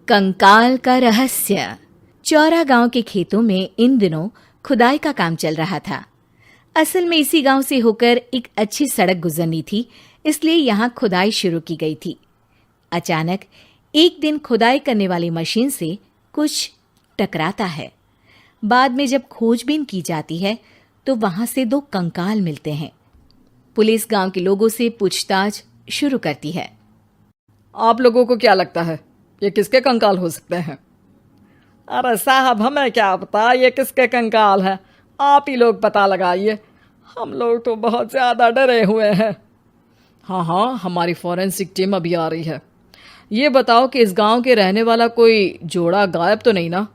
कंकाल का रहस्य। चौरा गांव के खेतों में इन दिनों खुदाई का काम चल रहा था। असल में इसी गांव से होकर एक अच्छी सड़क गुजरनी थी, इसलिए यहाँ खुदाई शुरू की गई थी। अचानक एक दिन खुदाई करने वाली मशीन से कुछ टकराता है। बाद में जब खोजबीन की जाती है तो वहां से 2 कंकाल मिलते हैं। पुलिस गांव के लोगों से पूछताछ शुरू करती है। आप लोगों को क्या लगता है ये किसके कंकाल हो सकते हैं? अरे साहब, हमें क्या पता ये किसके कंकाल हैं, आप ही लोग पता लगाइए। हम लोग तो बहुत ज़्यादा डरे हुए हैं। हाँ, हमारी फॉरेंसिक टीम अभी आ रही है। ये बताओ कि इस गांव के रहने वाला कोई जोड़ा गायब तो नहीं ना?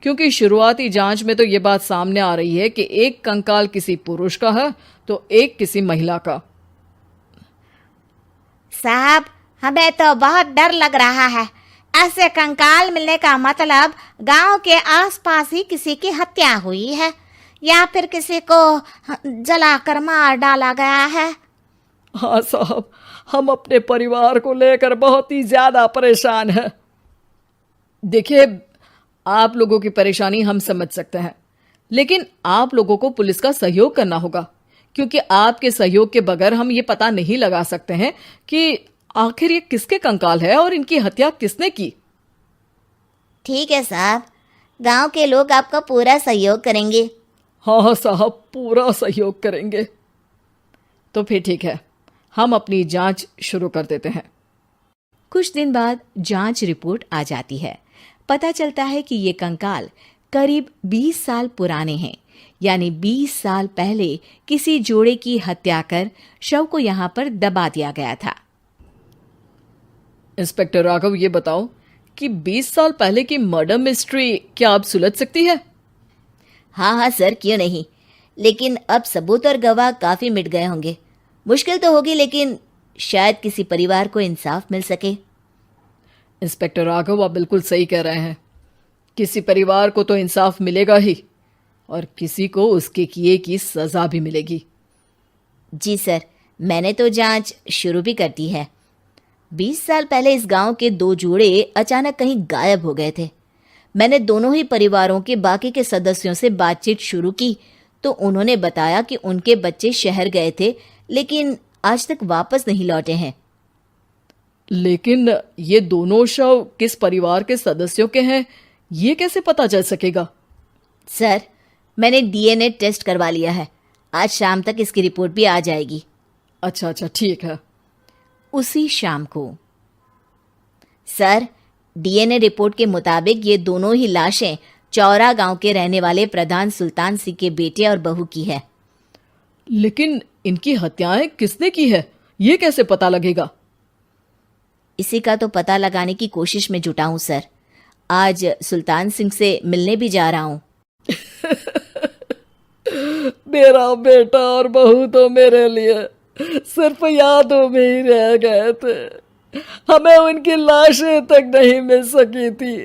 क्योंकि शुरुआती जांच में तो ये बात सामने आ रही है कि एक कंकाल किसी पुरुष का है तो एक किसी महिला का। साहब, हमें तो बहुत डर लग रहा है। ऐसे कंकाल मिलने का मतलब गांव के आसपास ही किसी की हत्या हुई है या फिर किसी को जलाकर मार डाला गया है। हाँ साहब, हम अपने परिवार को लेकर बहुत ही ज़्यादा परेशान हैं। देखिए, आप लोगों की परेशानी हम समझ सकते हैं, लेकिन आप लोगों को पुलिस का सहयोग करना होगा, क्योंकि आपके सहयोग के बगैर हम ये पता नहीं लगा सकते हैं कि आखिर ये किसके कंकाल है और इनकी हत्या किसने की। ठीक है साहब, गांव के लोग आपका पूरा सहयोग करेंगे। हाँ साहब, पूरा सहयोग करेंगे। तो फिर ठीक है, हम अपनी जांच शुरू कर देते हैं। कुछ दिन बाद जांच रिपोर्ट आ जाती है। पता चलता है कि ये कंकाल करीब 20 साल पुराने हैं, यानी 20 साल पहले किसी जोड़े की हत्या कर शव को यहाँ पर दबा दिया गया था। इंस्पेक्टर राघव, ये बताओ कि 20 साल पहले की मर्डर मिस्ट्री क्या अब सुलझ सकती है? हाँ सर, क्यों नहीं। लेकिन अब सबूत और गवाह काफी मिट गए होंगे। मुश्किल तो होगी, लेकिन शायद किसी परिवार को इंसाफ मिल सके। इंस्पेक्टर राघव, आप बिल्कुल सही कह रहे हैं। किसी परिवार को तो इंसाफ मिलेगा ही और किसी को उसके किए की सजा भी मिलेगी। जी सर, मैंने तो जांच शुरू भी कर दी है। 20 साल पहले इस गांव के 2 जोड़े अचानक कहीं गायब हो गए थे। मैंने दोनों ही परिवारों के बाकी के सदस्यों से बातचीत शुरू की तो उन्होंने बताया कि उनके बच्चे शहर गए थे, लेकिन आज तक वापस नहीं लौटे हैं। लेकिन ये दोनों शव किस परिवार के सदस्यों के हैं, ये कैसे पता चल सकेगा? सर, मैंने डीएनए टेस्ट करवा लिया है। आज शाम तक इसकी रिपोर्ट भी आ जाएगी। अच्छा, ठीक है। उसी शाम को सर, डीएनए रिपोर्ट के मुताबिक ये दोनों ही लाशें चौरा गांव के रहने वाले प्रधान सुल्तान सिंह के बेटे और बहू की है। लेकिन इनकी हत्याएं किसने की है, ये कैसे पता लगेगा? इसी का तो पता लगाने की कोशिश में जुटा हूं सर। आज सुल्तान सिंह से मिलने भी जा रहा हूं। मेरा बेटा और बहू तो मेरे लिए सिर्फ यादों में ही रह गए थे। हमें उनकी लाशें तक नहीं मिल सकी थी।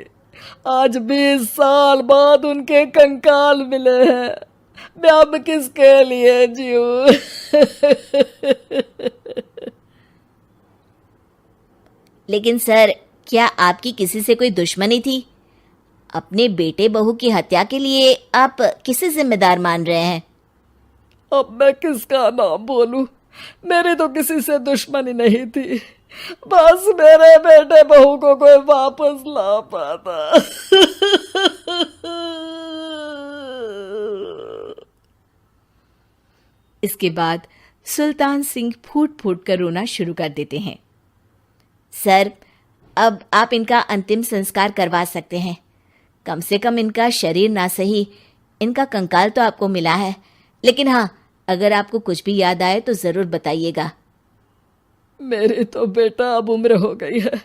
आज 20 साल बाद उनके कंकाल मिले हैं। मैं अब किसके लिए जीऊं? लेकिन सर, क्या आपकी किसी से कोई दुश्मनी थी? अपने बेटे बहू की हत्या के लिए आप किसे जिम्मेदार मान रहे हैं? अब मैं किसका नाम बोलूं? मेरी तो किसी से दुश्मनी नहीं थी, बस मेरे बेटे बहू को कोई वापस ला पाता। इसके बाद सुल्तान सिंह फूट फूट कर रोना शुरू कर देते हैं। सर, अब आप इनका अंतिम संस्कार करवा सकते हैं। कम से कम इनका शरीर ना सही, इनका कंकाल तो आपको मिला है। लेकिन हाँ, अगर आपको कुछ भी याद आए तो ज़रूर बताइएगा। मेरी तो बेटा अब उम्र हो गई है,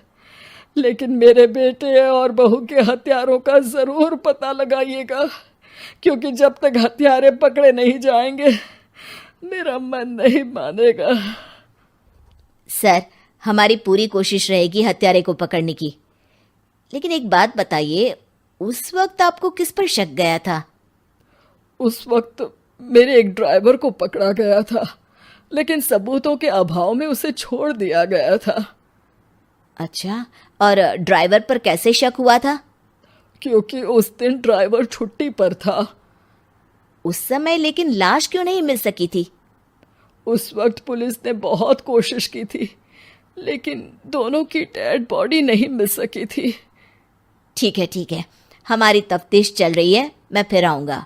लेकिन मेरे बेटे और बहू के हत्यारों का ज़रूर पता लगाइएगा, क्योंकि जब तक हत्यारे पकड़े नहीं जाएंगे मेरा मन नहीं मानेगा। सर, हमारी पूरी कोशिश रहेगी हत्यारे को पकड़ने की। लेकिन एक बात बताइए, उस वक्त आपको किस पर शक गया था? उस वक्त मेरे एक ड्राइवर को पकड़ा गया था, लेकिन सबूतों के अभाव में उसे छोड़ दिया गया था। अच्छा, और ड्राइवर पर कैसे शक हुआ था? क्योंकि उस दिन ड्राइवर छुट्टी पर था। उस समय लेकिन लाश क्यों नहीं मिल सकी थी? उस वक्त पुलिस ने बहुत कोशिश की थी, लेकिन दोनों की डेड बॉडी नहीं मिल सकी थी। ठीक है, हमारी तफ्तीश चल रही है, मैं फिर आऊंगा।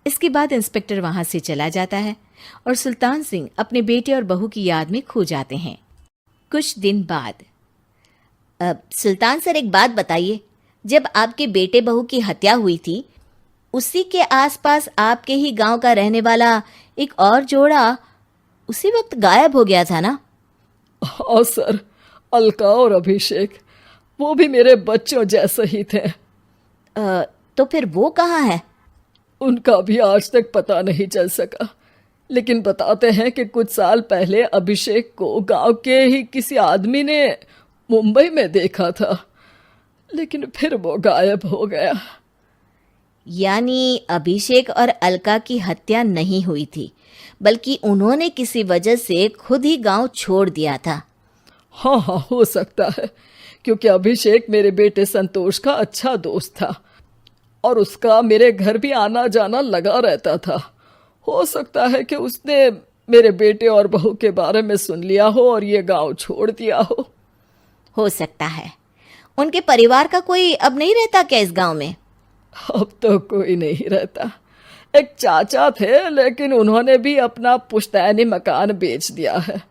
इसके बाद इंस्पेक्टर वहां से चला जाता है और सुल्तान सिंह अपने बेटे और बहू की याद में खो जाते हैं। कुछ दिन बाद सुल्तान सर, एक बात बताइए, जब आपके बेटे बहू की हत्या हुई थी, उसी के आसपास आपके ही गांव का रहने वाला एक और जोड़ा उसी वक्त गायब हो गया था ना? हाँ सर, अलका और अभिषेक, वो भी मेरे बच्चों जैसे ही थे। तो फिर वो कहाँ है? उनका भी आज तक पता नहीं चल सका, लेकिन बताते हैं कि कुछ साल पहले अभिषेक को गांव के ही किसी आदमी ने मुंबई में देखा था, लेकिन फिर वो गायब हो गया। यानी अभिषेक और अलका की हत्या नहीं हुई थी, बल्कि उन्होंने किसी वजह से खुद ही गांव छोड़ दिया था। हाँ, हो सकता है, क्योंकि अभिषेक मेरे बेटे संतोष का अच्छा दोस्त था और उसका मेरे घर भी आना जाना लगा रहता था। हो सकता है कि उसने मेरे बेटे और बहू के बारे में सुन लिया हो और ये गांव छोड़ दिया हो सकता है। उनके परिवार का कोई अब नहीं रहता क्या इस गांव में? अब तो कोई नहीं रहता। एक चाचा थे, लेकिन उन्होंने भी अपना पुश्तैनी मकान बेच दिया है।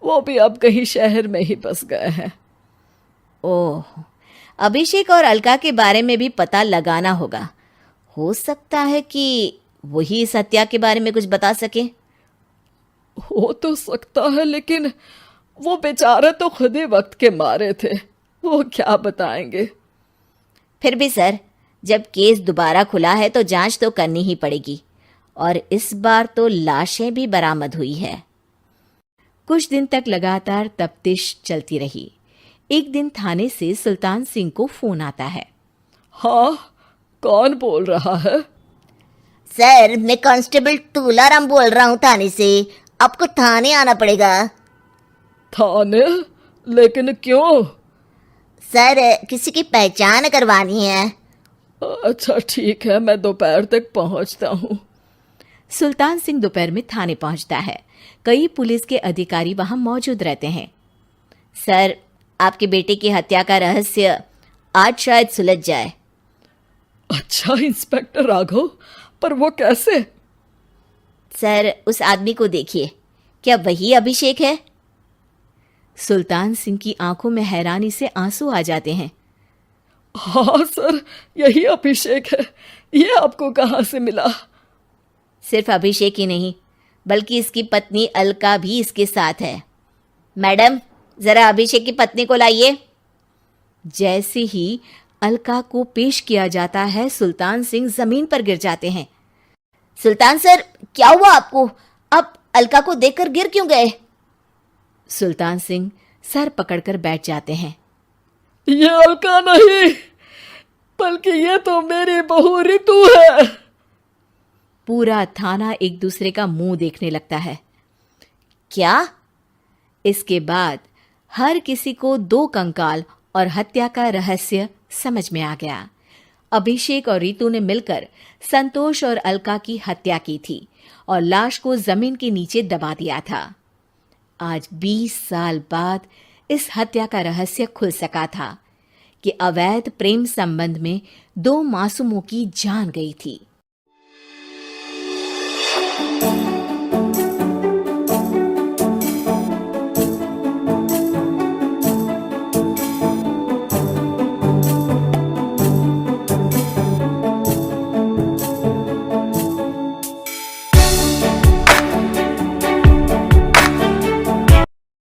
वो भी अब कहीं शहर में ही बस गए हैं। ओह, अभिषेक और अलका के बारे में भी पता लगाना होगा। हो सकता है कि वही इस हत्या के बारे में कुछ बता सके। हो तो सकता है, लेकिन वो बेचारे तो खुद ही वक्त के मारे थे, वो क्या बताएंगे। फिर भी सर, जब केस दोबारा खुला है तो जांच तो करनी ही पड़ेगी, और इस बार तो लाशें भी बरामद हुई है। कुछ दिन तक लगातार तफ्तीश चलती रही। एक दिन थाने से सुल्तान सिंह को फोन आता है। हाँ, कौन बोल रहा है? सर, मैं कांस्टेबल तुलाराम बोल रहा हूँ थाने से। आपको थाने आना पड़ेगा। थाने? लेकिन क्यों? सर, किसी की पहचान करवानी है। अच्छा ठीक है, मैं दोपहर तक पहुंचता हूँ। सुल्तान सिंह दोपहर में थाने पहुंचता है। कई पुलिस के अधिकारी वहां मौजूद रहते हैं। सर, आपके बेटे की हत्या का रहस्य आज शायद सुलझ जाए। अच्छा इंस्पेक्टर राघव, पर वो कैसे? सर, उस आदमी को देखिए, क्या वही अभिषेक है? सुल्तान सिंह की आंखों में हैरानी से आंसू आ जाते हैं। हाँ सर, यही अभिषेक है। ये आपको कहाँ से मिला? सिर्फ अभिषेक ही नहीं, बल्कि इसकी पत्नी अलका भी इसके साथ है। मैडम, जरा अभिषेक की पत्नी को लाइए। जैसे ही अलका को पेश किया जाता है, सुल्तान सिंह जमीन पर गिर जाते हैं। सुल्तान सर, क्या हुआ आपको? आप अलका को देखकर गिर क्यों गए? सुल्तान सिंह सर पकड़कर बैठ जाते हैं। ये अलका नहीं, बल्कि ये तो मेरी बहू रितु है। पूरा थाना एक दूसरे का मुंह देखने लगता है। क्या? इसके बाद हर किसी को दो कंकाल और हत्या का रहस्य समझ में आ गया। अभिषेक और रितु ने मिलकर संतोष और अलका की हत्या की थी और लाश को जमीन के नीचे दबा दिया था। आज 20 साल बाद इस हत्या का रहस्य खुल सका था कि अवैध प्रेम संबंध में दो मासूमों की जान गई थी।